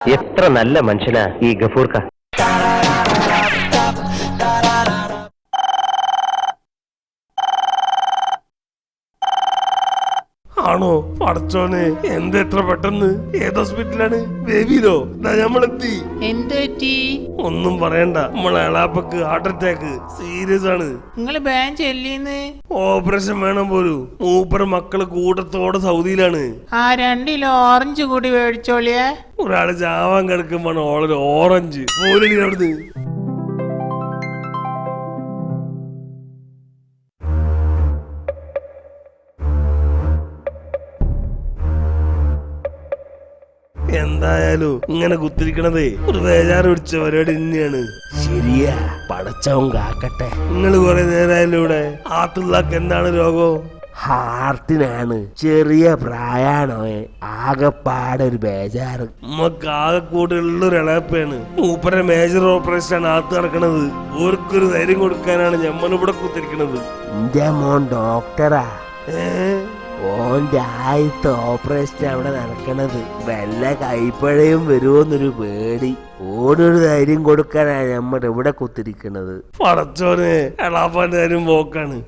എത്ര നല്ല മനുഷ്യനാ ഈ ഗഫൂർക്ക. ആണോ പടച്ചോനെ, എന്താ എത്ര പെട്ടെന്ന്? ഏത് ഹോസ്പിറ്റലാണ്? ബേബിയിലോ? നമ്മളെത്തി. എന്തുപറ്റി? ഒന്നും പറയണ്ട, നമ്മളെ എളാപ്പക്ക് ഹാർട്ട് അറ്റാക്ക് സീരിയസ് ആണ്. നിങ്ങള് ബാൻ ചെല്ലിന്ന് ഓപ്പറേഷൻ വേണം പോലും. മൂപ്പര മക്കള് കൂട്ടത്തോടെ സൗദിയിലാണ്. ആ 2 കിലോ ഓറഞ്ച് കൂടി മേടിച്ചോളിയേ. ഒരാള് ചാവാൻ കിടക്കുമ്പോ ഓളൊരു ഓറഞ്ച് പോലടി അവിടുന്ന്. എന്തായാലും ഇങ്ങനെ കുത്തിരിക്കണതേ ഒരു ബേജാറ് പിടിച്ച പരിപാടി തന്നെയാണ്. ശരിയാ, പടച്ചവൻ കാക്കട്ടെ. നിങ്ങള് കുറെ നേരമായാലും ഇവിടെ. ആത്തുള്ളക്ക് എന്താണ് രോഗം? ഹാർട്ടിനാണ്. ചെറിയ പ്രായാണോ, ആകെപ്പാടെ ഒരു ബേജാറ്. നമുക്ക് ആകെ കൂടുതലുള്ളൊരു ഇളയപ്പയാണ്. മൂപ്പര മേജർ ഓപ്പറേഷൻ ആണ് ആത്ത് നടക്കണത്. ഓർക്കൊരു ധൈര്യം കൊടുക്കാനാണ് ഞമ്മളിവിടെ കുത്തിരിക്കണത്. എന്റെ മോൻ ഡോക്ടറാ. ഏഹ് ഓന്റെ ആദ്യത്തെ ഓപ്പറേഷൻ അവിടെ നടക്കണത്. വല്ല കൈപ്പഴയും വരുമോന്നൊരു പേടി. ഓടൊരു ധൈര്യം കൊടുക്കാനാണ് നമ്മൾ ഇവിടെ കുത്തിരിക്കണത്. പടച്ചോനെ, എളാപ്പാന്റെ കാര്യം പോക്കാണ്.